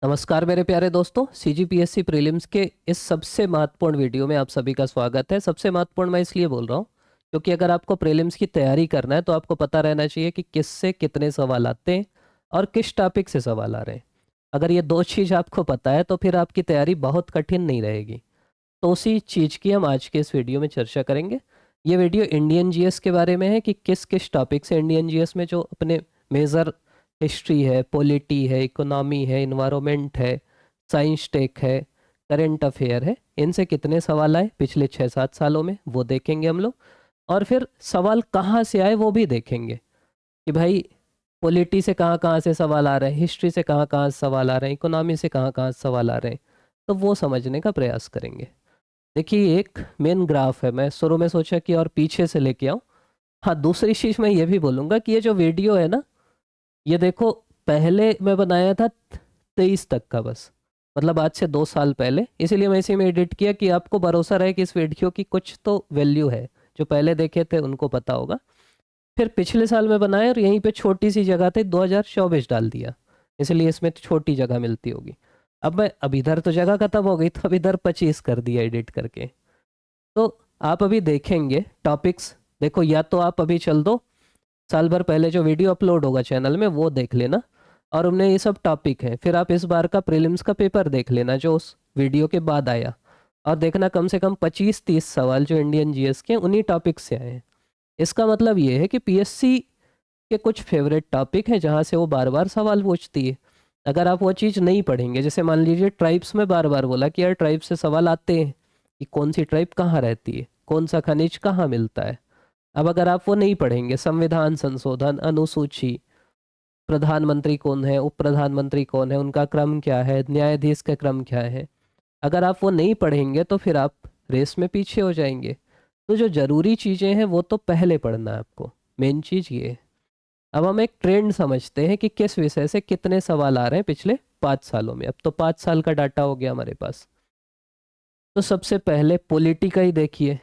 नमस्कार मेरे प्यारे दोस्तों, सीजीपीएससी प्रीलिम्स के इस सबसे महत्वपूर्ण वीडियो में आप सभी का स्वागत है। सबसे महत्वपूर्ण मैं इसलिए बोल रहा हूँ क्योंकि अगर आपको प्रीलिम्स की तैयारी करना है तो आपको पता रहना चाहिए कि किससे कितने सवाल आते हैं और किस टॉपिक से सवाल आ रहे हैं। अगर ये दो चीज़ आपको पता है तो फिर आपकी तैयारी बहुत कठिन नहीं रहेगी। तो उसी चीज़ की हम आज के इस वीडियो में चर्चा करेंगे। ये वीडियो इंडियन जीएस के बारे में है कि किस किस टॉपिक से इंडियन जीएस में जो अपने मेजर हिस्ट्री है, पॉलिटी है, इकोनॉमी है, इन्वायरमेंट है, साइंस टेक है, करंट अफेयर है, इनसे कितने सवाल आए पिछले 6-7 सालों में वो देखेंगे हम लोग। और फिर सवाल कहाँ से आए वो भी देखेंगे कि भाई पॉलिटी से कहाँ कहाँ से सवाल आ रहे हैं, हिस्ट्री से कहाँ कहाँ से सवाल आ रहे हैं, इकोनॉमी से कहाँ कहाँ से सवाल आ रहे हैं। तो वो समझने का प्रयास करेंगे। देखिए, एक मेन ग्राफ है, मैं शुरू में सोचा कि और पीछे से लेके आऊँ। हाँ, दूसरी चीज़ मैं ये भी बोलूँगा कि ये जो वीडियो है ना, ये देखो, पहले मैं बनाया था 23 तक का बस, मतलब आज से 2 साल पहले, इसीलिए मैं इसी में एडिट किया कि आपको भरोसा रहे कि इस वीडियो की कुछ तो वैल्यू है। जो पहले देखे थे उनको पता होगा। फिर पिछले साल में बनाया और यहीं पे छोटी सी जगह थी 2024 डाल दिया, इसलिए इसमें छोटी जगह मिलती होगी। अब इधर तो जगह खत्म हो गई तो अब इधर 25 कर दिया एडिट करके। तो आप अभी देखेंगे टॉपिक्स, देखो, या तो आप अभी चल दो, साल भर पहले जो वीडियो अपलोड होगा चैनल में वो देख लेना, और उनमें ये सब टॉपिक हैं। फिर आप इस बार का प्रीलिम्स का पेपर देख लेना जो उस वीडियो के बाद आया, और देखना कम से कम 25-30 सवाल जो इंडियन जीएस के उन्हीं टॉपिक से आए हैं। इसका मतलब ये है कि पीएससी के कुछ फेवरेट टॉपिक हैं जहाँ से वो बार बार सवाल पूछती है। अगर आप वो चीज़ नहीं पढ़ेंगे, जैसे मान लीजिए ट्राइब्स में बार बार बोला कि यार ट्राइब से सवाल आते हैं कि कौन सी ट्राइब कहाँ रहती है, कौन सा खनिज कहाँ मिलता है। अब अगर आप वो नहीं पढ़ेंगे, संविधान संशोधन, अनुसूची, प्रधानमंत्री कौन है, उप प्रधानमंत्री कौन है, उनका क्रम क्या है, न्यायाधीश का क्रम क्या है, अगर आप वो नहीं पढ़ेंगे तो फिर आप रेस में पीछे हो जाएंगे। तो जो जरूरी चीज़ें हैं वो तो पहले पढ़ना है आपको, मेन चीज़ ये है। अब हम एक ट्रेंड समझते हैं कि किस विषय से कितने सवाल आ रहे हैं पिछले 5 सालों में। अब तो 5 साल का डाटा हो गया हमारे पास। तो सबसे पहले पॉलिटी का ही देखिए,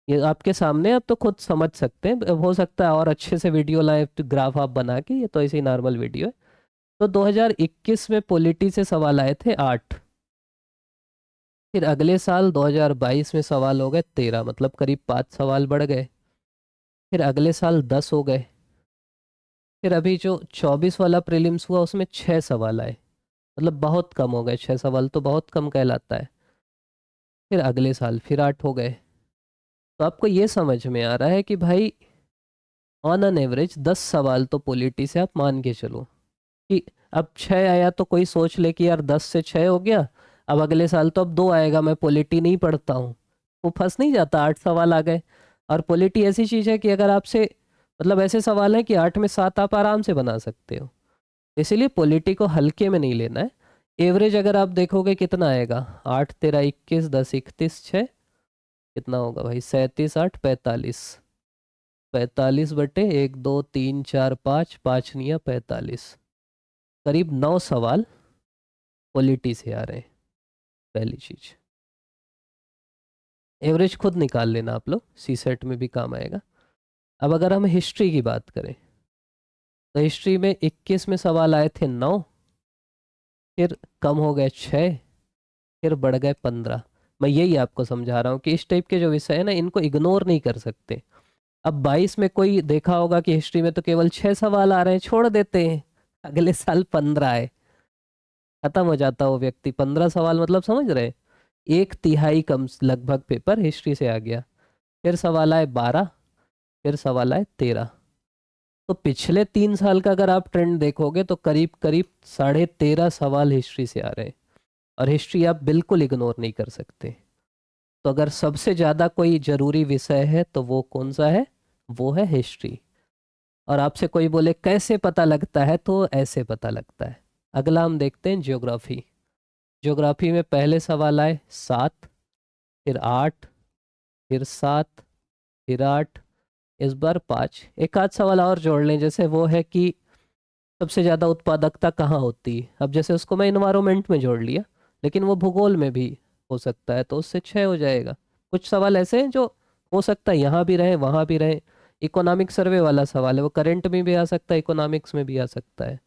ये आपके सामने, आप तो खुद समझ सकते हैं। हो सकता है और अच्छे से वीडियो लाए तो ग्राफ आप बना के, ये तो ऐसी नॉर्मल वीडियो है। तो 2021 में पॉलिटी से सवाल आए थे 8। फिर अगले साल 2022 में सवाल हो गए 13, मतलब करीब 5 सवाल बढ़ गए। फिर अगले साल 10 हो गए। फिर अभी जो 24 वाला प्रीलिम्स हुआ उसमें 6 सवाल आए, मतलब बहुत कम हो गए। 6 सवाल तो बहुत कम कहलाता है। फिर अगले साल फिर 8 हो गए। तो आपको ये समझ में आ रहा है कि भाई ऑन एन एवरेज 10 सवाल तो पॉलिटी से आप मान के चलो कि अब 6 आया तो कोई सोच ले कि यार 10 से 6 हो गया, अब अगले साल तो अब 2 आएगा, मैं पॉलिटी नहीं पढ़ता हूँ। वो फंस नहीं जाता, 8 सवाल आ गए। और पॉलिटी ऐसी चीज़ है कि अगर आपसे, मतलब ऐसे सवाल हैं कि 8 में 7 आप आराम से बना सकते हो। इसीलिए पॉलिटी को हल्के में नहीं लेना है। एवरेज अगर आप देखोगे कितना आएगा, 8 13 21 10 31 6, कितना होगा भाई, 37 8 45, 45/1 2 3 4 5, 5 × 9 = 45, करीब 9 सवाल पॉलिटी से आ रहे हैं। पहली चीज, एवरेज खुद निकाल लेना आप लोग, सी सेट में भी काम आएगा। अब अगर हम हिस्ट्री की बात करें तो हिस्ट्री में 21 में सवाल आए थे 9, फिर कम हो गए 6, फिर बढ़ गए 15। मैं यही आपको समझा रहा हूँ कि इस टाइप के जो विषय है ना, इनको इग्नोर नहीं कर सकते। अब 22 में कोई देखा होगा कि हिस्ट्री में तो केवल 6 सवाल आ रहे हैं, छोड़ देते हैं। अगले साल 15 आए, खत्म हो जाता वो व्यक्ति। 15 सवाल मतलब समझ रहे हैं, 1/3 कम लगभग पेपर हिस्ट्री से आ गया। फिर सवाल आए 12, फिर सवाल आए 13। तो पिछले 3 साल का अगर आप ट्रेंड देखोगे तो करीब करीब 13.5 सवाल हिस्ट्री से आ रहे हैं। और हिस्ट्री आप बिल्कुल इग्नोर नहीं कर सकते। तो अगर सबसे ज़्यादा कोई ज़रूरी विषय है तो वो कौन सा है, वो है हिस्ट्री। और आपसे कोई बोले कैसे पता लगता है, तो ऐसे पता लगता है। अगला हम देखते हैं ज्योग्राफी। ज्योग्राफी में पहले सवाल आए 7, फिर 8, फिर 7, फिर 8, इस बार 5। एक आध सवाल और जोड़ लें, जैसे वो है कि सबसे ज़्यादा उत्पादकता कहाँ होती है। अब जैसे उसको मैं इन्वायरमेंट में जोड़ लिया, लेकिन वो भूगोल में भी हो सकता है, तो उससे 6 हो जाएगा। कुछ सवाल ऐसे हैं जो हो सकता है यहाँ भी रहे वहाँ भी रहे। इकोनॉमिक सर्वे वाला सवाल है, वो करंट में भी आ सकता है, इकोनॉमिक्स में भी आ सकता है।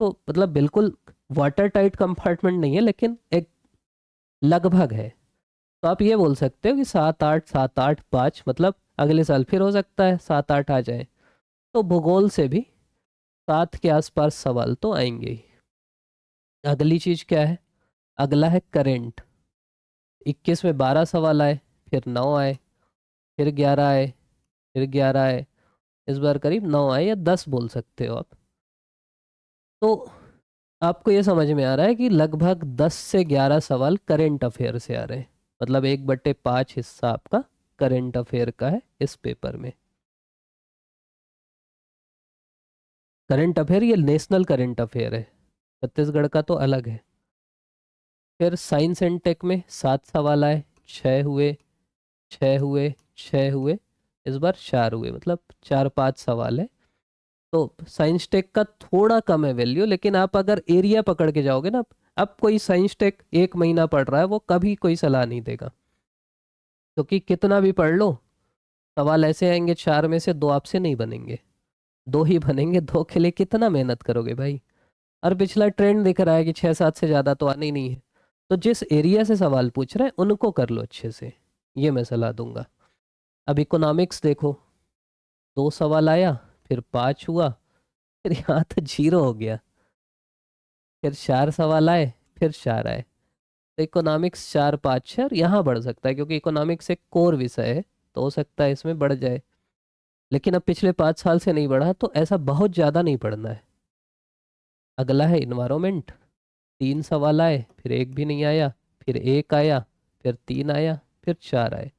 तो मतलब बिल्कुल वाटर टाइट कंपार्टमेंट नहीं है, लेकिन एक लगभग है। तो आप ये बोल सकते हो कि 7 8 7 8 5, मतलब अगले साल फिर हो सकता है 7 8 आ जाए। तो भूगोल से भी 7 के आसपास सवाल तो आएंगे ही। अगली चीज क्या है? अगला है करंट। 21 में 12 सवाल आए, फिर 9 आए, फिर 11 आए, फिर 11 आए, इस बार करीब 9 आए या 10 बोल सकते हो आप। तो आपको ये समझ में आ रहा है कि लगभग 10 से 11 सवाल करंट अफेयर से आ रहे हैं। मतलब 1/5 हिस्सा आपका करंट अफेयर का है इस पेपर में। करंट अफेयर ये नेशनल करंट अफेयर है, छत्तीसगढ़ का तो अलग है। फिर साइंस एंड टेक में 7 सवाल आए, 6 हुए, 6 हुए, 6 हुए, इस बार 4 हुए, मतलब 4 5 सवाल है। तो साइंस टेक का थोड़ा कम है वैल्यू, लेकिन आप अगर एरिया पकड़ के जाओगे ना, अब कोई साइंस टेक 1 महीना पढ़ रहा है वो कभी कोई सलाह नहीं देगा, क्योंकि कितना भी पढ़ लो सवाल ऐसे आएंगे 4 में से 2 आपसे नहीं बनेंगे, 2 ही बनेंगे, 2 के लिए कितना मेहनत करोगे भाई। और पिछला ट्रेंड दिख रहा है कि 6 7 से ज़्यादा तो आने ही नहीं है। तो जिस एरिया से सवाल पूछ रहे हैं उनको कर लो अच्छे से, ये मैं सलाह दूंगा। अब इकोनॉमिक्स देखो, 2 सवाल आया, फिर 5 हुआ, फिर यहाँ तो 0 हो गया, फिर 4 सवाल आए, फिर 4 आए। तो इकोनॉमिक्स 4 5 है, और यहाँ बढ़ सकता है क्योंकि इकोनॉमिक्स एक कोर विषय है, तो हो सकता है इसमें बढ़ जाए। लेकिन अब पिछले 5 साल से नहीं बढ़ा, तो ऐसा बहुत ज़्यादा नहीं पढ़ना है। अगला है इन्वायरमेंट। 3 सवाल आए, फिर एक भी नहीं आया, फिर एक आया, फिर 3 आया, फिर 4 आए।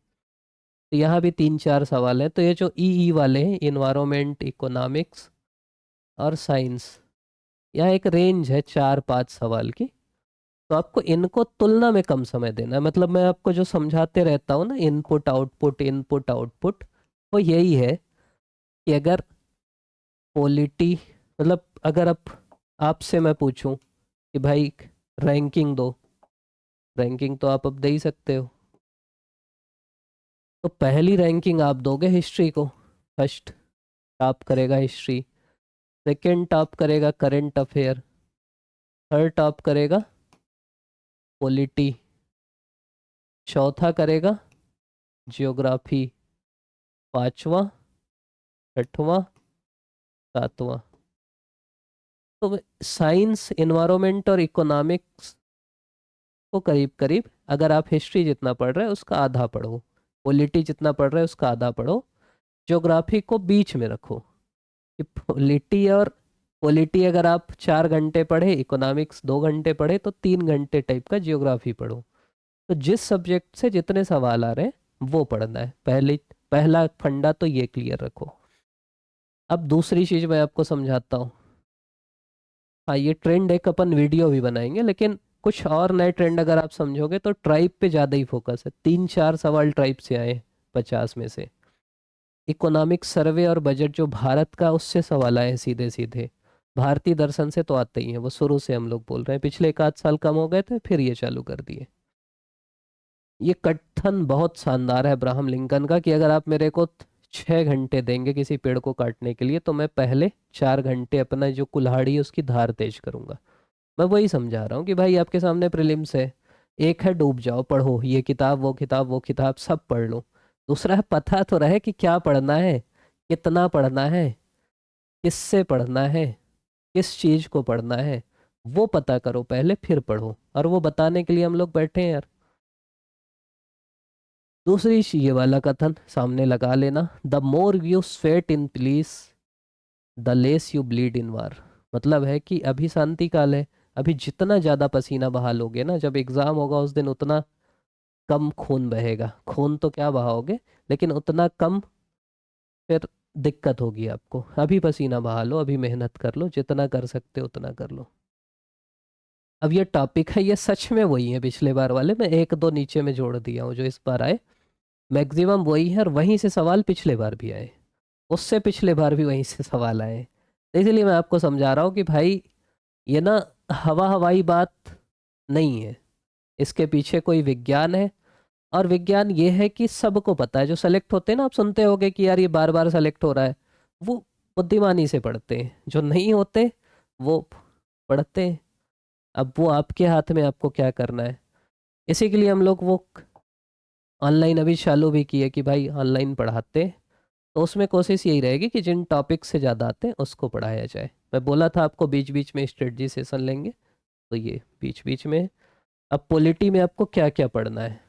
तो यहाँ भी 3 4 सवाल हैं। तो ये जो ई वाले हैं, इन्वायरमेंट, इकोनॉमिक्स और साइंस, यहाँ एक रेंज है 4 5 सवाल की। तो आपको इनको तुलना में कम समय देना है। मतलब मैं आपको जो समझाते रहता हूँ ना, इनपुट आउटपुट, वो यही है कि अगर पॉलिटी, मतलब अगर आप, आपसे मैं पूछूं कि भाई रैंकिंग दो, रैंकिंग तो आप अब दे ही सकते हो। तो पहली रैंकिंग आप दोगे हिस्ट्री को, फर्स्ट टॉप करेगा हिस्ट्री, सेकंड टॉप करेगा करंट अफेयर, थर्ड टॉप करेगा पॉलिटी, चौथा करेगा जियोग्राफी, पांचवा, छठवां, सातवां। तो साइंस, इन्वायरमेंट और इकोनॉमिक्स को करीब करीब, अगर आप हिस्ट्री जितना पढ़ रहे हो उसका आधा पढ़ो, पॉलिटी जितना पढ़ रहे हो उसका आधा पढ़ो, ज्योग्राफी को बीच में रखो। कि पॉलिटी अगर आप 4 घंटे पढ़े, इकोनॉमिक्स 2 घंटे पढ़े, तो 3 घंटे टाइप का जियोग्राफी पढ़ो। तो जिस सब्जेक्ट से जितने सवाल आ रहे हैं वो पढ़ना है। पहला फंडा तो ये क्लियर रखो। अब दूसरी चीज मैं आपको समझाता हूँ। हाँ, ये ट्रेंड एक अपन वीडियो भी बनाएंगे, लेकिन कुछ और नए ट्रेंड अगर आप समझोगे तो ट्राइब पे ज़्यादा ही फोकस है। 3 4 सवाल ट्राइब से आए 50 में से। इकोनॉमिक सर्वे और बजट जो भारत का, उससे सवाल आए सीधे सीधे। भारतीय दर्शन से तो आते ही हैं, वो शुरू से हम लोग बोल रहे हैं, पिछले 1 आध साल कम हो गए थे, फिर ये चालू कर दिए। ये कथन बहुत शानदार है अब्राहम लिंकन का कि अगर आप मेरे को 6 घंटे देंगे किसी पेड़ को काटने के लिए, तो मैं पहले 4 घंटे अपना जो कुल्हाड़ी है उसकी धार तेज करूंगा। मैं वही समझा रहा हूँ कि भाई आपके सामने प्रीलिम्स है। एक है डूब जाओ, पढ़ो ये किताब वो किताब वो किताब सब पढ़ लो। दूसरा है पता तो रहे कि क्या पढ़ना है, कितना पढ़ना है, किससे पढ़ना है, किस चीज को पढ़ना है, वो पता करो पहले, फिर पढ़ो। और वो बताने के लिए हम लोग बैठे हैं यार। दूसरी ये वाला कथन सामने लगा लेना, the more you sweat in peace the less you bleed in war. मतलब है कि अभी शांति काल है, अभी जितना ज़्यादा पसीना बहा लोगे ना, जब एग्ज़ाम होगा उस दिन उतना कम खून बहेगा। खून तो क्या बहाओगे, लेकिन उतना कम फिर दिक्कत होगी आपको। अभी पसीना बहा लो, अभी मेहनत कर लो, जितना कर सकते हो उतना कर लो। अब ये टॉपिक है, ये सच में वही है पिछले बार वाले, मैं एक दो नीचे में जोड़ दिया हूँ जो इस बार आए। मैक्सिमम वही है, और वहीं से सवाल पिछले बार भी आए, उससे पिछले बार भी वहीं से सवाल आए। तो इसलिए मैं आपको समझा रहा हूँ कि भाई ये ना हवा हवाई बात नहीं है, इसके पीछे कोई विज्ञान है। और विज्ञान ये है कि सबको पता है, जो सेलेक्ट होते हैं ना, आप सुनते होगे कि यार ये बार बार सेलेक्ट हो रहा है, वो बुद्धिमानी से पढ़ते हैं। जो नहीं होते वो पढ़ते हैं। अब वो आपके हाथ में, आपको क्या करना है। इसी के लिए हम लोग वो ऑनलाइन अभी चालू भी किए कि भाई ऑनलाइन पढ़ाते, तो उसमें कोशिश यही रहेगी कि जिन टॉपिक से ज़्यादा आते हैं उसको पढ़ाया जाए। मैं बोला था आपको बीच बीच में स्ट्रेटजी सेशन लेंगे, तो ये बीच बीच में। अब पॉलिटी में आपको क्या क्या पढ़ना है,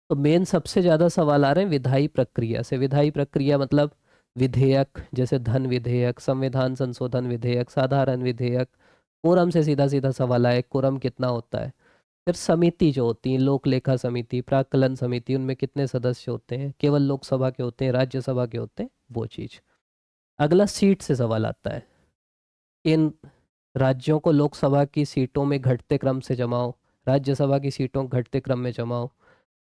तो मेन सबसे ज़्यादा सवाल आ रहे हैं विधायी प्रक्रिया से। विधायी प्रक्रिया मतलब विधेयक, जैसे धन विधेयक, संविधान संशोधन विधेयक, साधारण विधेयक। कोरम से सीधा सीधा सवाल आए, कोरम कितना होता है। फिर समिति जो होती है, लोक लेखा समिति, प्राक्कलन समिति, उनमें कितने सदस्य होते हैं, केवल लोकसभा के होते हैं, राज्यसभा के होते हैं, वो चीज़। अगला सीट से सवाल आता है, इन राज्यों को लोकसभा की सीटों में घटते क्रम से जमाओ, राज्यसभा की सीटों घटते क्रम में जमाओ,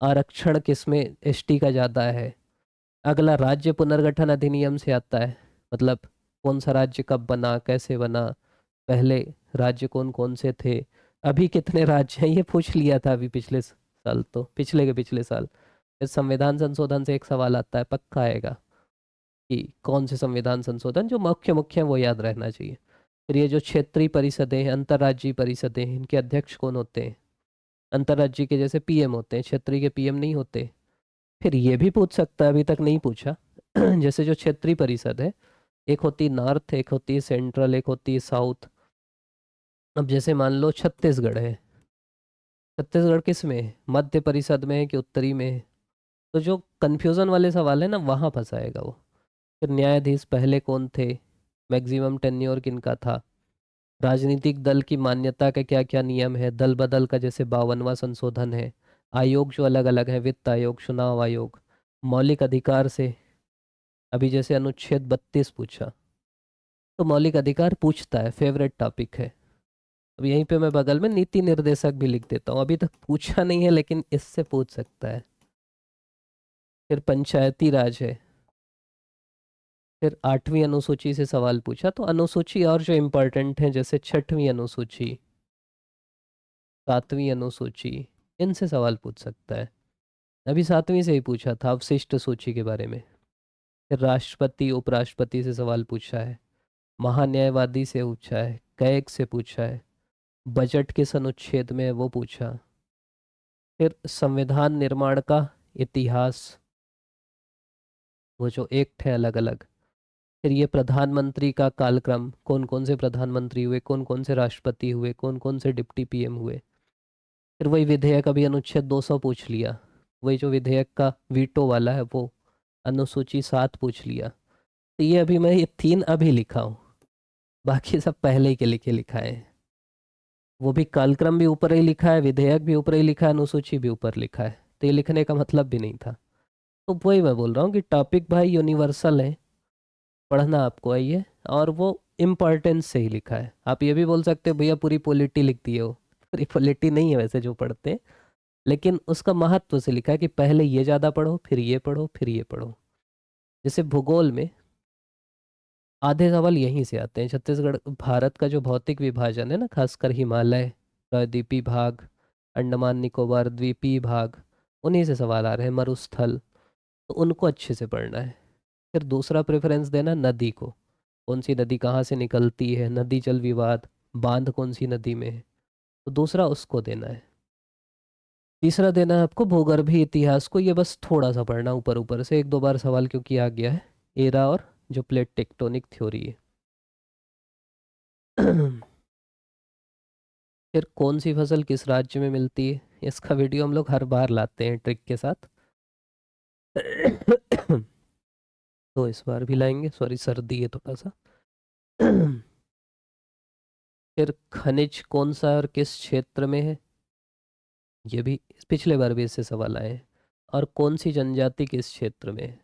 आरक्षण किसमें एसटी का ज़्यादा है। अगला राज्य पुनर्गठन अधिनियम से आता है, मतलब कौन सा राज्य कब बना, कैसे बना, पहले राज्य कौन कौन से थे, अभी कितने राज्य हैं, ये पूछ लिया था अभी पिछले साल, तो पिछले के पिछले साल। फिर संविधान संशोधन से एक सवाल आता है, पक्का आएगा, कि कौन से संविधान संशोधन जो मुख्य मुख्य हैं वो याद रहना चाहिए। फिर ये जो क्षेत्रीय परिषदें हैं, अंतर्राज्यीय परिषदें हैं, इनके अध्यक्ष कौन होते हैं। अंतर्राज्यीय के जैसे पीएम होते हैं, क्षेत्रीय के पीएम नहीं होते। फिर ये भी पूछ सकता है, अभी तक नहीं पूछा जैसे जो क्षेत्रीय परिषद है, एक होती है नॉर्थ, एक होती है सेंट्रल, एक होती है साउथ। अब जैसे मान लो छत्तीसगढ़ है, छत्तीसगढ़ किस में है, मध्य परिषद में है कि उत्तरी में है। तो जो कन्फ्यूज़न वाले सवाल है ना, वहाँ फंसाएगा वो। फिर न्यायाधीश पहले कौन थे, मैक्सिमम टेन्योर किनका था, राजनीतिक दल की मान्यता के क्या क्या नियम है, दल बदल का जैसे 52वां संशोधन है, आयोग जो अलग अलग है, वित्त आयोग, चुनाव आयोग, मौलिक अधिकार से। अभी जैसे अनुच्छेद 32 पूछा, तो मौलिक अधिकार पूछता है, फेवरेट टॉपिक है। अब यहीं पे मैं बगल में नीति निर्देशक भी लिख देता हूँ, अभी तक पूछा नहीं है लेकिन इससे पूछ सकता है। फिर पंचायती राज है। फिर 8वीं अनुसूची से सवाल पूछा, तो अनुसूची और जो इम्पोर्टेंट है, जैसे 6वीं अनुसूची, 7वीं अनुसूची, इनसे सवाल पूछ सकता है। अभी 7वीं से ही पूछा था अवशिष्ट सूची के बारे में। फिर राष्ट्रपति उपराष्ट्रपति से सवाल पूछा है, महान्यायवादी से पूछा है, कैग से पूछा है, बजट किस अनुच्छेद में है वो पूछा। फिर संविधान निर्माण का इतिहास, वो जो एक्ट है अलग अलग। फिर ये प्रधानमंत्री का कालक्रम, कौन कौन से प्रधानमंत्री हुए, कौन कौन से राष्ट्रपति हुए, कौन कौन से डिप्टी पीएम हुए। फिर वही विधेयक, अभी अनुच्छेद 200 पूछ लिया, वही जो विधेयक का वीटो वाला है वो, अनुसूची 7 पूछ लिया। तो ये अभी मैं ये 3 अभी लिखा हूँ, बाकी सब पहले ही के लिखे लिखा है। वो भी कालक्रम भी ऊपर ही लिखा है, विधेयक भी ऊपर ही लिखा है, अनुसूची भी ऊपर लिखा है, तो ये लिखने का मतलब भी नहीं था। तो वही मैं बोल रहा हूँ कि टॉपिक भाई यूनिवर्सल है, पढ़ना आपको आइए, और वो इम्पोर्टेंस से ही लिखा है। आप ये भी बोल सकते हो भैया पूरी पॉलिटी लिख दिए हो, पूरी पॉलिटी नहीं है वैसे जो पढ़ते हैं, लेकिन उसका महत्व से लिखा है कि पहले ये ज़्यादा पढ़ो, फिर ये पढ़ो, फिर ये पढ़ो। जैसे भूगोल में आधे सवाल यहीं से आते हैं। छत्तीसगढ़, भारत का जो भौतिक विभाजन है ना, खासकर हिमालय, प्रायद्वीपीय भाग, अंडमान निकोबार द्वीपीय भाग, उन्हीं से सवाल आ रहे हैं, मरुस्थल, तो उनको अच्छे से पढ़ना है। फिर दूसरा प्रेफरेंस देना नदी को, कौन सी नदी कहाँ से निकलती है, नदी जल विवाद, बांध कौन सी नदी में है, तो दूसरा उसको देना है। तीसरा देना है आपको भूगर्भीय इतिहास को, ये बस थोड़ा सा पढ़ना ऊपर ऊपर से, 1-2 बार सवाल क्योंकि आ गया है, एरा और जो प्लेट टेक्टोनिक थ्योरी है। फिर कौन सी फसल किस राज्य में मिलती है, इसका वीडियो हम लोग हर बार लाते हैं ट्रिक के साथ। तो इस बार भी लाएंगे, सॉरी सर्दी है थोड़ा सा। फिर खनिज कौन सा और किस क्षेत्र में है, ये भी पिछले बार भी इससे सवाल आए हैं। और कौन सी जनजाति किस क्षेत्र में है,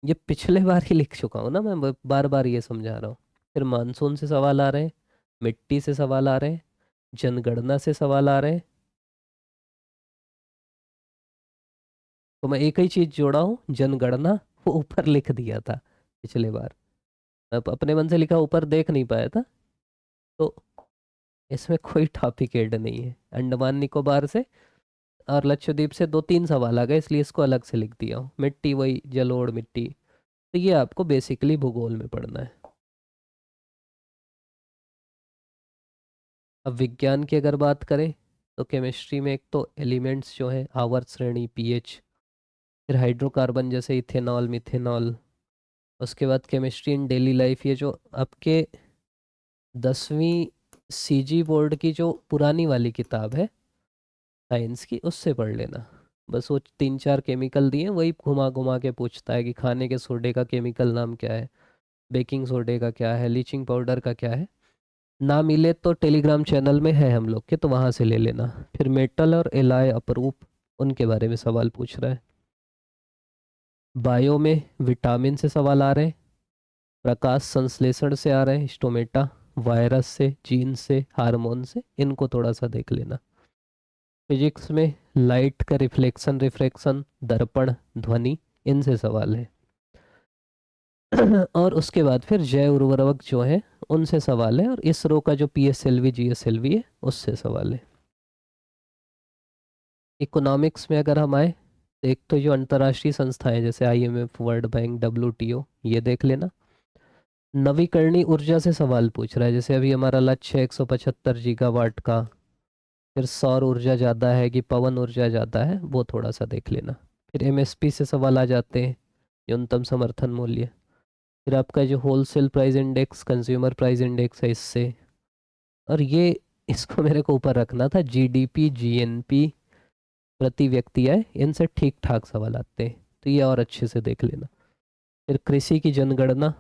ये पिछले बार ही लिख चुका हूँ ना मैं, बार बार ये समझा रहा हूँ। फिर मानसून से सवाल आ रहे हैं, मिट्टी से सवाल आ रहे हैं, जनगणना से सवाल आ रहे हैं। तो मैं एक ही चीज जोड़ा हूँ, जनगणना, वो ऊपर लिख दिया था पिछले बार, अब अपने मन से लिखा, ऊपर देख नहीं पाया था। तो इसमें कोई टॉपिक ऐड नहीं है। अंडमान निकोबार से और लक्षद्वीप से 2-3 सवाल आ गए, इसलिए इसको अलग से लिख दिया हूँ। मिट्टी वही जलोढ़ मिट्टी। तो ये आपको बेसिकली भूगोल में पढ़ना है। अब विज्ञान की अगर बात करें तो केमिस्ट्री में एक तो एलिमेंट्स जो है, आवर्त श्रेणी, पीएच, फिर हाइड्रोकार्बन जैसे इथेनॉल, मिथेनॉल। उसके बाद केमिस्ट्री इन डेली लाइफ, ये जो आपके 10वीं सीजी बोर्ड की जो पुरानी वाली किताब है साइंस की, उससे पढ़ लेना। बस वो 3-4 केमिकल दिए, वही घुमा घुमा के पूछता है कि खाने के सोडे का केमिकल नाम क्या है, बेकिंग सोडे का क्या है, लीचिंग पाउडर का क्या है। ना मिले तो टेलीग्राम चैनल में है हम लोग के, तो वहाँ से ले लेना। फिर मेटल और एलाय अपरूप, उनके बारे में सवाल पूछ रहा है। बायो में विटामिन से सवाल आ रहे हैं, प्रकाश संश्लेषण से आ रहे हैं, स्टोमेटा, वायरस से, जीन से, हार्मोन से, इनको थोड़ा सा देख लेना। फिजिक्स में लाइट का रिफ्लेक्शन, रिफ्रैक्शन, दर्पण, ध्वनि, इनसे सवाल है। और उसके बाद फिर जैव उर्वरक जो है उनसे सवाल है, और इसरो का जो पीएसएलवी जीएसएलवी है उससे सवाल है। इकोनॉमिक्स में अगर हम आए तो एक तो जो अंतर्राष्ट्रीय संस्थाएं जैसे आईएमएफ, वर्ल्ड बैंक, डब्ल्यूटीओ, ये देख लेना। नवीकरणीय ऊर्जा से सवाल पूछ रहा है, जैसे अभी हमारा लक्ष्य है 175 गीगावाट का, फिर सौर ऊर्जा ज़्यादा है कि पवन ऊर्जा ज़्यादा है, वो थोड़ा सा देख लेना। फिर एमएसपी से सवाल आ जाते हैं, न्यूनतम समर्थन मूल्य। फिर आपका जो wholesale price index, consumer price index है, इससे। और ये इसको मेरे को ऊपर रखना था, जीडीपी, जीएनपी, प्रति व्यक्ति आय, इनसे ठीक ठाक सवाल आते हैं, तो ये और अच्छे से देख लेना। फिर कृषि की जनगणना,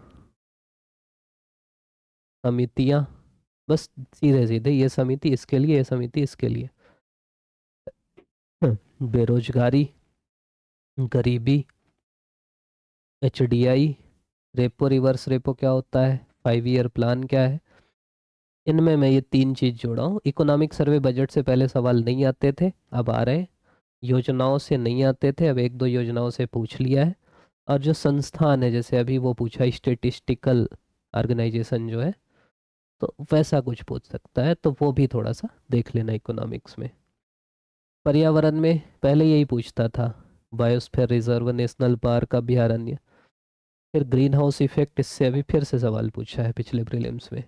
समितियाँ, बस सीधे सीधे ये समिति इसके लिए, ये समिति इसके लिए। बेरोजगारी, गरीबी, एचडीआई, रेपो रिवर्स रेपो क्या होता है, 5 ईयर प्लान क्या है। इनमें मैं ये 3 चीज जोड़ा हूँ। इकोनॉमिक सर्वे बजट से पहले सवाल नहीं आते थे, अब आ रहे हैं। योजनाओं से नहीं आते थे, अब 1-2 योजनाओं से पूछ लिया है। और जो संस्थान है, जैसे अभी वो पूछा स्टेटिस्टिकल ऑर्गेनाइजेशन जो है, तो वैसा कुछ पूछ सकता है, तो वो भी थोड़ा सा देख लेना इकोनॉमिक्स में। पर्यावरण में पहले यही पूछता था, बायोस्फीयर रिजर्व, नेशनल पार्क, अभयारण्य। फिर ग्रीन हाउस इफेक्ट, इससे अभी फिर से सवाल पूछा है पिछले प्रीलिम्स में।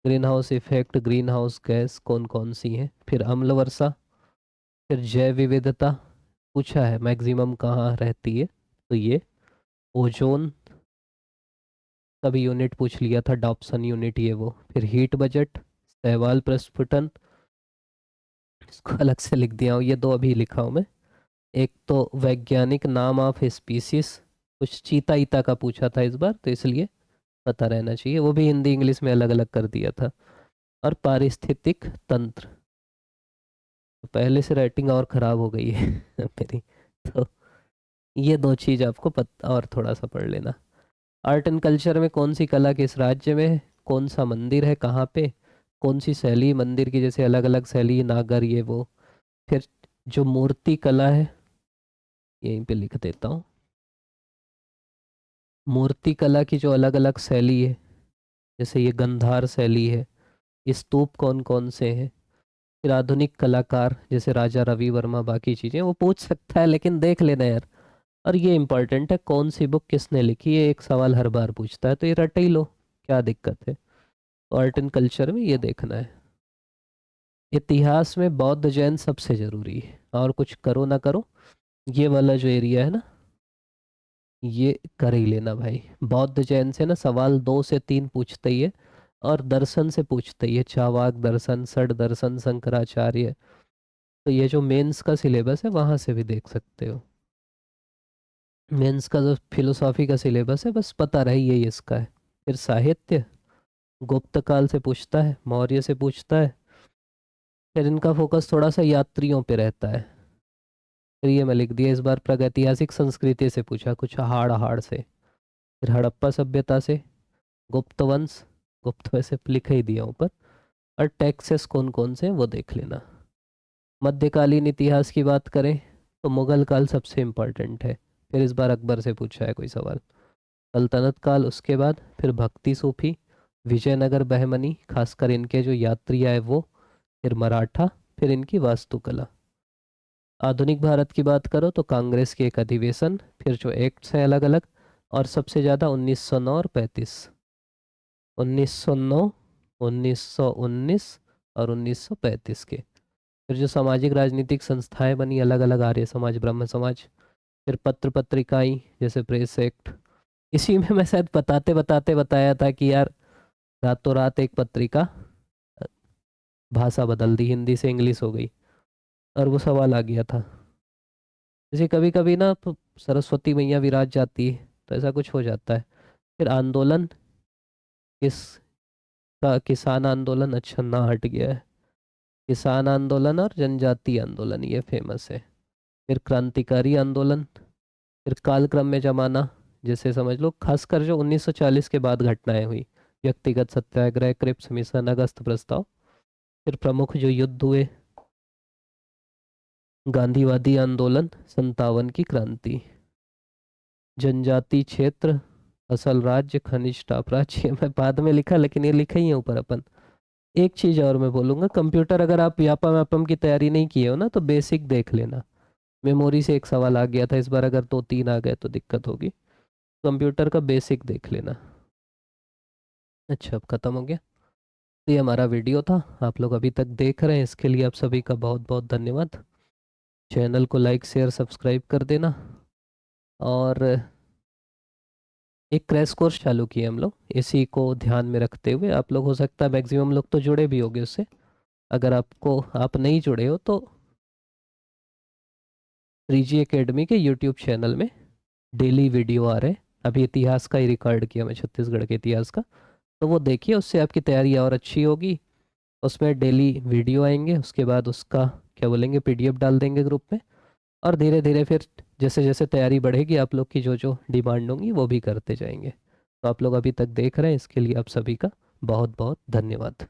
Green house effect, green house gas कौन कौन सी हैं। फिर अम्ल वर्षा, फिर जैव विविधता पूछा है, मैक्सिमम कहाँ रहती है, तो ये ओजोन, तभी यूनिट पूछ लिया था, डॉप्सन यूनिट, ये वो। फिर हीट बजट, सहवाल प्रस्फुटन, इसको अलग से लिख दिया हूँ, ये दो अभी लिखा हूँ मैं। एक तो वैज्ञानिक नाम ऑफ स्पीसीज, कुछ चीता ईता का पूछा था इस बार, तो इसलिए पता रहना चाहिए, वो भी हिंदी इंग्लिश में अलग अलग कर दिया था। और पारिस्थितिक तंत्र, तो पहले से राइटिंग और ख़राब हो गई है मेरी, तो ये 2 चीज़ आपको पता और थोड़ा सा पढ़ लेना। आर्ट एंड कल्चर में कौन सी कला किस राज्य में है, कौन सा मंदिर है कहाँ पे, कौन सी शैली मंदिर की, जैसे अलग अलग शैली, नागर, ये वो। फिर जो मूर्ति कला है, यहीं पे लिख देता हूँ, मूर्ति कला की जो अलग अलग शैली है, जैसे ये गंधार शैली है, स्तूप कौन कौन से हैं। फिर आधुनिक कलाकार जैसे राजा रवि वर्मा, बाकी चीज़ें वो पूछ सकता है, लेकिन देख लेना यार। और ये इंपॉर्टेंट है, कौन सी बुक किसने लिखी है, एक सवाल हर बार पूछता है, तो ये रट ही लो, क्या दिक्कत है। आर्ट एंड कल्चर में ये देखना है। इतिहास में बौद्ध जैन सबसे जरूरी है, और कुछ करो ना करो, ये वाला जो एरिया है ना, ये कर ही लेना भाई। बौद्ध जैन से ना सवाल 2 से 3 पूछते ही है, और दर्शन से पूछते ही है, चावाक दर्शन, षड दर्शन, शंकराचार्य। तो ये जो मेंस का सिलेबस है वहां से भी देख सकते हो। मेंस का जो फिलोसॉफी का सिलेबस है, बस पता रही यही इसका है। फिर साहित्य, गुप्त काल से पूछता है, मौर्य से पूछता है। फिर इनका फोकस थोड़ा सा यात्रियों पे रहता है। फिर ये मैं लिख दिया इस बार, प्रागैतिहासिक संस्कृति से पूछा कुछ, हाड़ हाड़ से। फिर हड़प्पा सभ्यता से, गुप्त वंश, गुप्त वैसे लिख ही दिया ऊपर। और टैक्सेस कौन कौन से हैं वो देख लेना। मध्यकालीन इतिहास की बात करें तो मुगल काल सबसे इम्पोर्टेंट है, फिर इस बार अकबर से पूछा है कोई सवाल। सल्तनत काल उसके बाद, फिर भक्ति सूफी, विजयनगर बहमनी, खासकर इनके जो यात्री आए वो, फिर मराठा, फिर इनकी वास्तुकला। आधुनिक भारत की बात करो तो कांग्रेस के एक अधिवेशन, फिर जो एक्ट्स हैं अलग अलग, और सबसे ज़्यादा 1909 और 35, 1909, 1919 और 1935 के। फिर जो सामाजिक राजनीतिक संस्थाएं बनी अलग अलग, आर्य समाज, ब्रह्म समाज। फिर पत्र पत्रिकाएं जैसे प्रेस एक्ट। इसी में मैं शायद बताते बताते बताया था कि यार रातों रात एक पत्रिका भाषा बदल दी, हिंदी से इंग्लिश हो गई, और वो सवाल आ गया था। जैसे कभी कभी ना तो सरस्वती मैया विराज जाती है, तो ऐसा कुछ हो जाता है। फिर आंदोलन, किस का किसान आंदोलन, अच्छा ना हट गया है। किसान आंदोलन और जनजाति आंदोलन ये फेमस है। फिर क्रांतिकारी आंदोलन। फिर कालक्रम में जमाना, जैसे समझ लो खासकर जो 1940 के बाद घटनाएं हुई, व्यक्तिगत सत्याग्रह, क्रिप्स मिशन, अगस्त प्रस्ताव। फिर प्रमुख जो युद्ध हुए, गांधीवादी आंदोलन, 57 की क्रांति। जनजाति क्षेत्र, असल राज्य, खनिज टाप राज्य, ये मैं बाद में लिखा लेकिन ये लिखा ही है ऊपर अपन। एक चीज और मैं बोलूंगा, कंप्यूटर अगर आप व्यापम व्यापम की तैयारी नहीं किए हो ना तो बेसिक देख लेना। मेमोरी से एक सवाल आ गया था इस बार, अगर 2 3 आ गए तो दिक्कत होगी। कंप्यूटर का बेसिक देख लेना। अच्छा अब खत्म हो गया। तो ये हमारा वीडियो था, आप लोग अभी तक देख रहे हैं, इसके लिए आप सभी का बहुत बहुत धन्यवाद। चैनल को लाइक शेयर सब्सक्राइब कर देना। और एक क्रैश कोर्स चालू किए हम लोग, इसी को ध्यान में रखते हुए। आप लोग हो सकता है मैक्सिमम लोग तो जुड़े भी होंगे उससे। अगर आप नहीं जुड़े हो तो 3G एकेडमी के यूट्यूब चैनल में डेली वीडियो आ रहे हैं। अभी इतिहास का ही रिकॉर्ड किया मैं, छत्तीसगढ़ के इतिहास का, तो वो देखिए, उससे आपकी तैयारी और अच्छी होगी। उसमें डेली वीडियो आएंगे, उसके बाद उसका क्या बोलेंगे PDF डाल देंगे ग्रुप में। और धीरे धीरे फिर जैसे जैसे तैयारी बढ़ेगी आप लोग की जो जो डिमांड होंगी वो भी करते जाएंगे। तो आप लोग अभी तक देख रहे हैं, इसके लिए आप सभी का बहुत बहुत धन्यवाद।